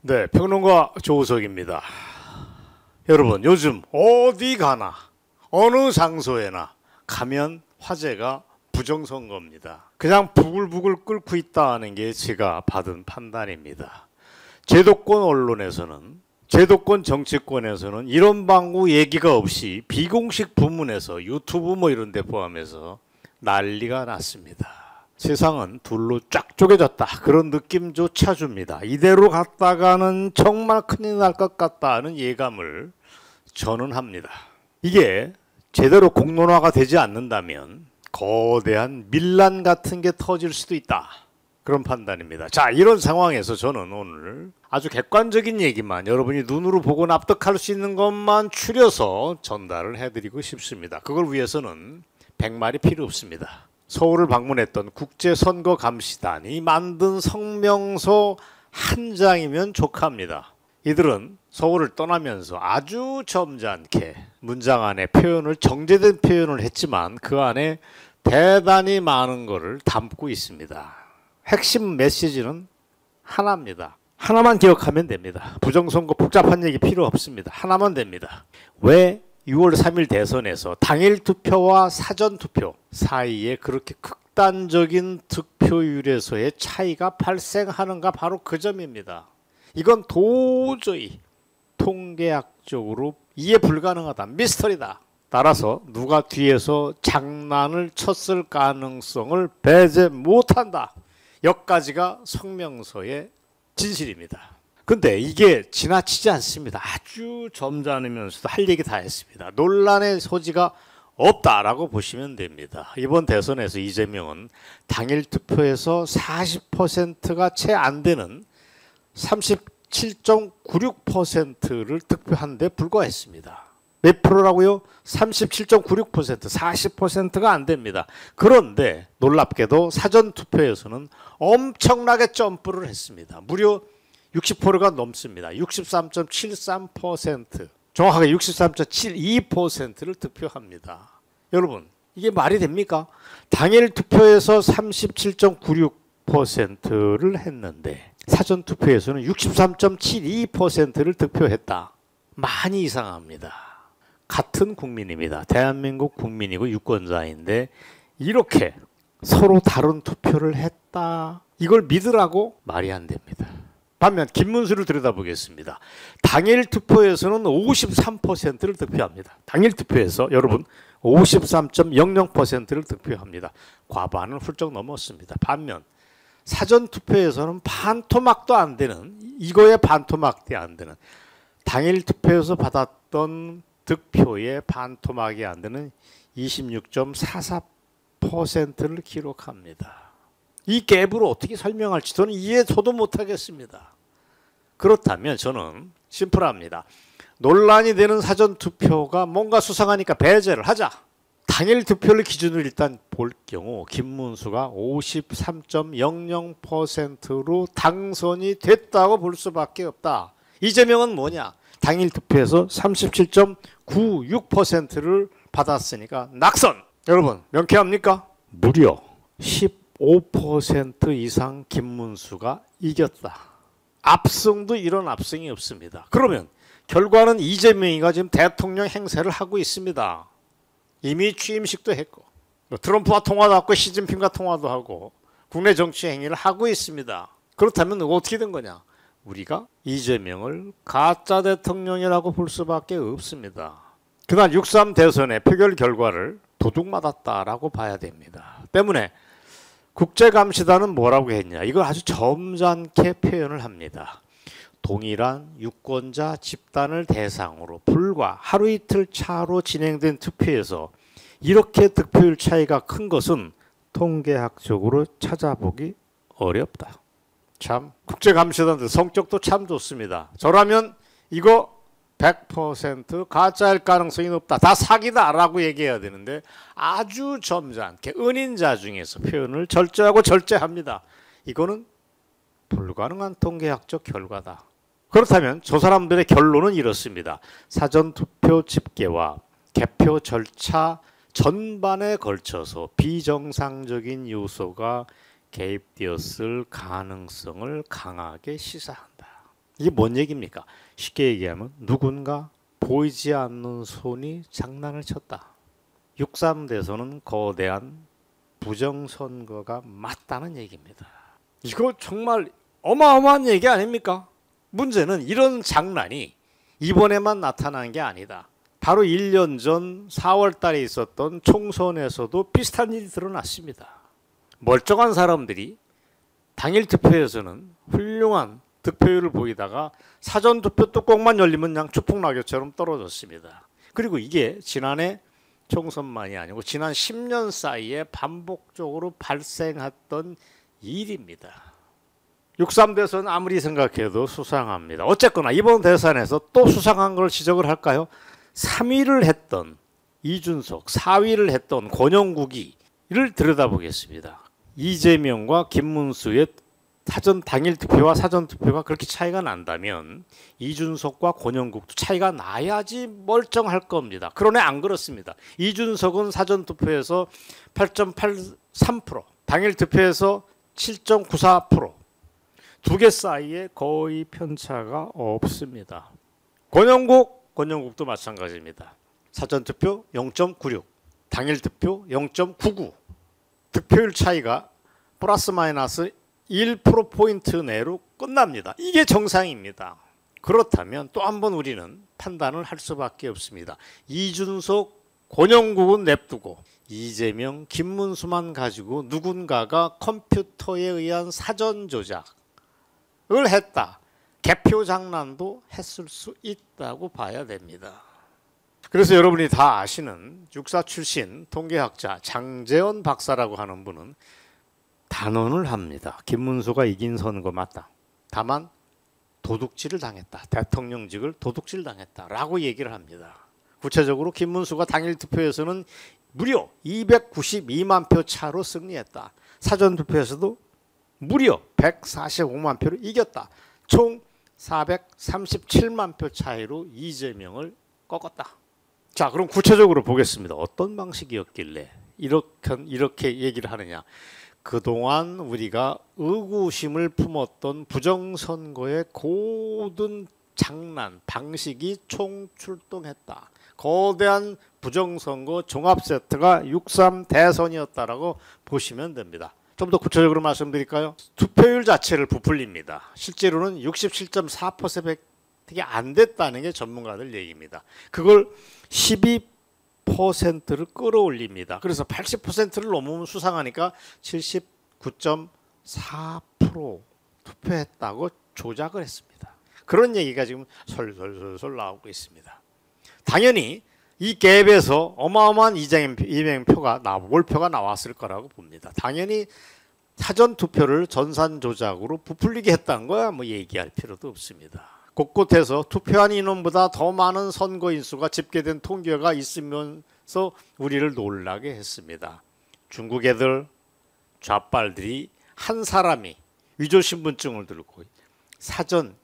네, 평론가 조우석입니다. 여러분, 요즘 어디 가나 어느 장소에나 가면 화제가 부정선거입니다. 그냥 부글부글 끓고 있다는 게 제가 받은 판단입니다. 제도권 언론에서는, 제도권 정치권에서는 이런 방구 얘기가 없이 비공식 부문에서 유튜브 뭐 이런 데 포함해서 난리가 났습니다. 세상은 둘로 쫙 쪼개졌다, 그런 느낌조차 줍니다. 이대로 갔다가는 정말 큰일 날 것 같다는 예감을 저는 합니다. 이게 제대로 공론화가 되지 않는다면 거대한 밀란 같은 게 터질 수도 있다, 그런 판단입니다. 자, 이런 상황에서 저는 오늘 아주 객관적인 얘기만, 여러분이 눈으로 보고 납득할 수 있는 것만 추려서 전달을 해드리고 싶습니다. 그걸 위해서는 100말이 필요 없습니다. 서울을 방문했던 국제선거감시단이 만든 성명서 한 장이면 족합니다. 이들은 서울을 떠나면서 아주 점잖게 문장 안에 표현을, 정제된 표현을 했지만 그 안에 대단히 많은 것을 담고 있습니다. 핵심 메시지는 하나입니다. 하나만 기억하면 됩니다. 부정선거 복잡한 얘기 필요 없습니다. 하나만 됩니다. 왜 6월 3일 대선에서 당일 투표와 사전 투표 사이에 그렇게 극단적인 득표율에서의 차이가 발생하는가, 바로 그 점입니다. 이건 도저히 통계학적으로 이해 불가능하다, 미스터리다. 따라서 누가 뒤에서 장난을 쳤을 가능성을 배제 못한다, 여기까지가 성명서의 진실입니다. 근데 이게 지나치지 않습니다. 아주 점잖으면서도 할 얘기 다 했습니다. 논란의 소지가 없다라고 보시면 됩니다. 이번 대선에서 이재명은 당일 투표에서 40%가 채 안 되는 37.96%를 득표한 데 불과했습니다. 몇 프로라고요? 37.96%, 40%가 안 됩니다. 그런데 놀랍게도 사전투표에서는 엄청나게 점프를 했습니다. 무려 60%가 넘습니다. 63.73%, 정확하게 63.72%를 득표합니다. 여러분, 이게 말이 됩니까? 당일 투표에서 37.96%를 했는데 사전투표에서는 63.72%를 득표했다. 많이 이상합니다. 같은 국민입니다. 대한민국 국민이고 유권자인데 이렇게 서로 다른 투표를 했다, 이걸 믿으라고? 말이 안 됩니다. 반면 김문수를 들여다보겠습니다. 당일 투표에서는 53%를 득표합니다. 당일 투표에서 여러분 53.00%를 득표합니다. 과반을 훌쩍 넘었습니다. 반면 사전 투표에서는 반토막도 안 되는, 이거에 반토막도 안 되는, 당일 투표에서 받았던 득표의 반토막이 안 되는 26.44%를 기록합니다. 이 갭을 어떻게 설명할지 저는 이해도 못하겠습니다. 그렇다면 저는 심플합니다. 논란이 되는 사전투표가 뭔가 수상하니까 배제를 하자. 당일 투표를 기준으로 일단 볼 경우 김문수가 53.00%로 당선이 됐다고 볼 수밖에 없다. 이재명은 뭐냐? 당일 투표에서 37.96%를 받았으니까 낙선! 여러분, 명쾌합니까? 무려 15% 이상 김문수가 이겼다. 압승도 이런 압승이 없습니다. 그러면 결과는 이재명이가 지금 대통령 행세를 하고 있습니다. 이미 취임식도 했고, 트럼프와 통화도 하고, 시진핑과 통화도 하고, 국내 정치 행위를 하고 있습니다. 그렇다면 어떻게 된 거냐? 우리가 이재명을 가짜 대통령이라고 볼 수밖에 없습니다. 그날 6.3 대선의 표결 결과를 도둑맞았다라고 봐야 됩니다. 때문에 국제감시단은 뭐라고 했냐? 이걸 아주 점잖게 표현을 합니다. 동일한 유권자 집단을 대상으로 불과 하루 이틀 차로 진행된 투표에서 이렇게 득표율 차이가 큰 것은 통계학적으로 찾아보기 어렵다. 참, 국제감시단들 성격도 참 좋습니다. 저라면 이거 100% 가짜일 가능성이 높다, 다 사기다 라고 얘기해야 되는데 아주 점잖게 은인자 중에서 표현을 절제하고 절제합니다. 이거는 불가능한 통계학적 결과다. 그렇다면 저 사람들의 결론은 이렇습니다. 사전투표 집계와 개표 절차 전반에 걸쳐서 비정상적인 요소가 개입되었을 가능성을 강하게 시사한다. 이게 뭔 얘기입니까? 쉽게 얘기하면 누군가 보이지 않는 손이 장난을 쳤다. 6.3 대선은 거대한 부정선거가 맞다는 얘기입니다. 이거 정말 어마어마한 얘기 아닙니까? 문제는 이런 장난이 이번에만 나타난 게 아니다. 바로 1년 전 4월 달에 있었던 총선에서도 비슷한 일이 드러났습니다. 멀쩡한 사람들이 당일 투표에서는 훌륭한 득표율을 보이다가 사전투표 뚜껑만 열리면 그냥 추풍낙엽처럼 떨어졌습니다. 그리고 이게 지난해 총선만이 아니고 지난 10년 사이에 반복적으로 발생했던 일입니다. 6.3 대선 아무리 생각해도 수상합니다. 어쨌거나 이번 대선에서 또 수상한 걸 지적을 할까요? 3위를 했던 이준석, 4위를 했던 권영국이를 들여다보겠습니다. 이재명과 김문수의 사전 당일 투표와 사전 투표가 그렇게 차이가 난다면 이준석과 권영국도 차이가 나야지 멀쩡할 겁니다. 그러나 안 그렇습니다. 이준석은 사전 투표에서 8.83%, 당일 투표에서 7.94%, 두 개 사이에 거의 편차가 없습니다. 권영국도 마찬가지입니다. 사전 투표 0.96, 당일 투표 0.99, 득표율 차이가 플러스 마이너스 1%포인트 내로 끝납니다. 이게 정상입니다. 그렇다면 또 한 번 우리는 판단을 할 수밖에 없습니다. 이준석, 권영국은 냅두고 이재명, 김문수만 가지고 누군가가 컴퓨터에 의한 사전 조작을 했다. 개표 장난도 했을 수 있다고 봐야 됩니다. 그래서 여러분이 다 아시는 육사 출신 통계학자 장재원 박사라고 하는 분은 단언을 합니다. 김문수가 이긴 선거 맞다. 다만 도둑질을 당했다. 대통령직을 도둑질 당했다라고 얘기를 합니다. 구체적으로 김문수가 당일 투표에서는 무려 292만 표 차로 승리했다. 사전 투표에서도 무려 145만 표를 이겼다. 총 437만 표 차이로 이재명을 꺾었다. 자, 그럼 구체적으로 보겠습니다. 어떤 방식이었길래 이렇게 얘기를 하느냐. 그동안 우리가 의구심을 품었던 부정선거의 고든 장난, 방식이 총출동했다. 거대한 부정선거 종합세트가 6.3 대선이었다라고 보시면 됩니다. 좀 더 구체적으로 말씀드릴까요? 투표율 자체를 부풀립니다. 실제로는 67.4%가 안 됐다는 게 전문가들 얘기입니다. 그걸 12%를 끌어올립니다. 그래서 80%를 넘으면 수상하니까 79.4% 투표했다고 조작을 했습니다. 그런 얘기가 지금 솔솔솔솔 나오고 있습니다. 당연히 이 갭에서 어마어마한 이재명 표가 몰표가 나왔을 거라고 봅니다. 당연히 사전 투표를 전산 조작으로 부풀리게 했다는 거야 뭐 얘기할 필요도 없습니다. 곳곳에서 투표한 인원보다 더 많은 선거인 수가 집계된 통계가 있으면서 우리를 놀라게 했습니다. 중국 애들 좌빨들이 한 사람이 위조신분증을 들고 사전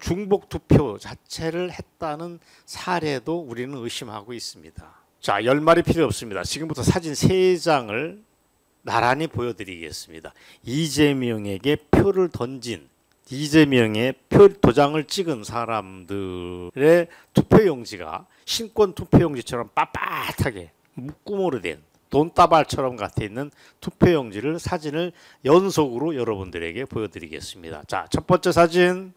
중복 투표 자체를 했다는 사례도 우리는 의심하고 있습니다. 자, 열말이 필요 없습니다. 지금부터 사진 3장을 나란히 보여드리겠습니다. 이재명에게 표를 던진, 이재명의 표 도장을 찍은 사람들의 투표용지가 신권 투표용지처럼 빳빳하게 묶음으로 된 돈다발처럼 같아 있는 투표용지를 사진을 연속으로 여러분들에게 보여드리겠습니다. 자, 첫 번째 사진,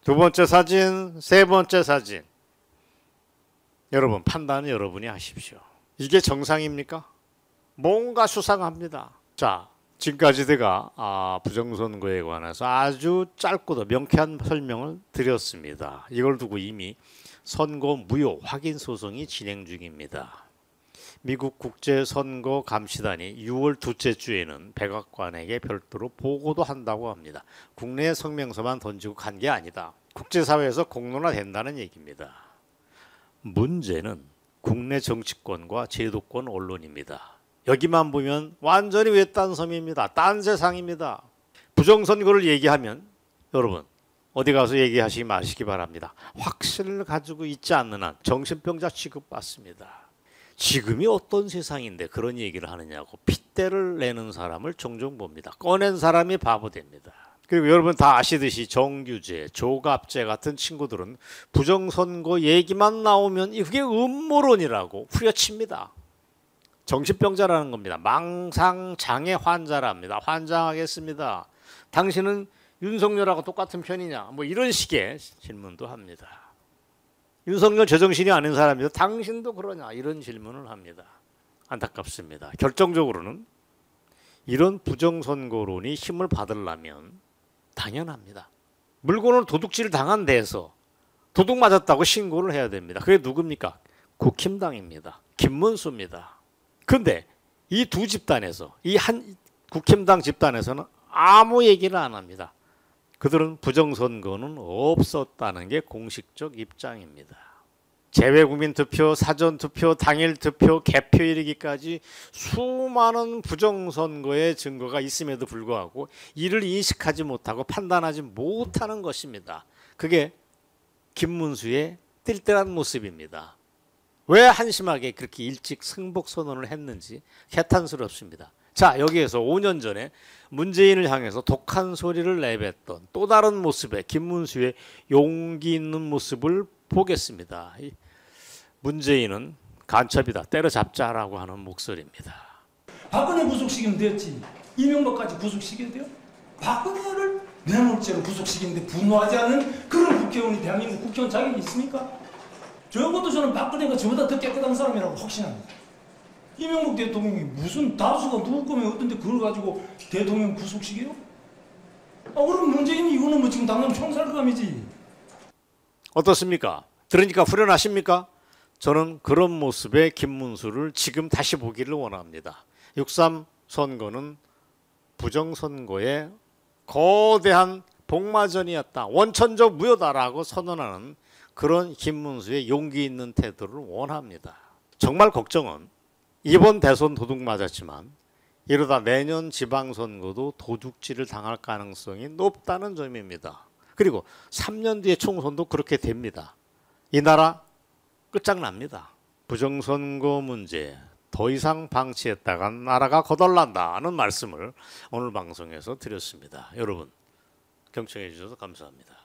두 번째 사진, 세 번째 사진. 여러분, 판단은 여러분이 하십시오. 이게 정상입니까? 뭔가 수상합니다. 자, 지금까지 제가 부정선거에 관해서 아주 짧고도 명쾌한 설명을 드렸습니다. 이걸 두고 이미 선거 무효 확인 소송이 진행 중입니다. 미국 국제선거감시단이 6월 둘째 주에는 백악관에게 별도로 보고도 한다고 합니다. 국내 성명서만 던지고 간 게 아니다. 국제사회에서 공론화된다는 얘기입니다. 문제는 국내 정치권과 제도권 언론입니다. 여기만 보면 완전히 외딴 섬입니다. 딴 세상입니다. 부정선거를 얘기하면 여러분 어디 가서 얘기하시지 마시기 바랍니다. 확신을 가지고 있지 않는 한 정신병자 취급받습니다. 지금이 어떤 세상인데 그런 얘기를 하느냐고 핏대를 내는 사람을 종종 봅니다. 꺼낸 사람이 바보 됩니다. 그리고 여러분 다 아시듯이 정규재, 조갑재 같은 친구들은 부정선거 얘기만 나오면 그게 음모론이라고 후려칩니다. 정신병자라는 겁니다. 망상장애 환자랍니다. 환장하겠습니다. 당신은 윤석열하고 똑같은 편이냐? 뭐 이런 식의 질문도 합니다. 윤석열 제정신이 아닌 사람이다. 당신도 그러냐? 이런 질문을 합니다. 안타깝습니다. 결정적으로는 이런 부정선거론이 힘을 받으려면 당연합니다. 물건을 도둑질 당한 데에서 도둑 맞았다고 신고를 해야 됩니다. 그게 누굽니까? 국힘당입니다. 김문수입니다. 그런데 이 두 집단에서 이 한 국힘당 집단에서는 아무 얘기를 안 합니다. 그들은 부정선거는 없었다는 게 공식적 입장입니다. 재외국민투표, 사전투표, 당일투표, 개표 이르기까지 수많은 부정선거의 증거가 있음에도 불구하고 이를 인식하지 못하고 판단하지 못하는 것입니다. 그게 김문수의 띨띨한 모습입니다. 왜 한심하게 그렇게 일찍 승복 선언을 했는지 개탄스럽습니다. 자, 여기에서 5년 전에 문재인을 향해서 독한 소리를 내뱉던 또 다른 모습의 김문수의 용기 있는 모습을 보겠습니다. 문재인은 간첩이다, 때려잡자라고 하는 목소리입니다. 박근혜 구속시키면 됐지. 이명박까지 구속시켜야 돼요? 박근혜를 뇌물죄로 구속시키는데 분노하지 않는 그런 국회의원이 대한민국 국회의원 자격이 있습니까? 적어도 저는 박근혜가 저보다 더 깨끗한 사람이라고 확신합니다. 이명박 대통령이 무슨 다수가 누구 거면 어떤데 그걸 가지고 대통령 구속시켜요? 그럼 문재인이 이거는 뭐 지금 당장 총살감이지. 어떻습니까? 들으니까 후련하십니까? 저는 그런 모습의 김문수를 지금 다시 보기를 원합니다. 6.3 선거는 부정선거의 거대한 복마전이었다, 원천적 무효다라고 선언하는 그런 김문수의 용기 있는 태도를 원합니다. 정말 걱정은 이번 대선 도둑 맞았지만 이러다 내년 지방선거도 도둑질을 당할 가능성이 높다는 점입니다. 그리고 3년 뒤에 총선도 그렇게 됩니다. 이 나라 끝장납니다. 부정선거 문제 더 이상 방치했다간 나라가 거덜난다는 말씀을 오늘 방송에서 드렸습니다. 여러분 경청해 주셔서 감사합니다.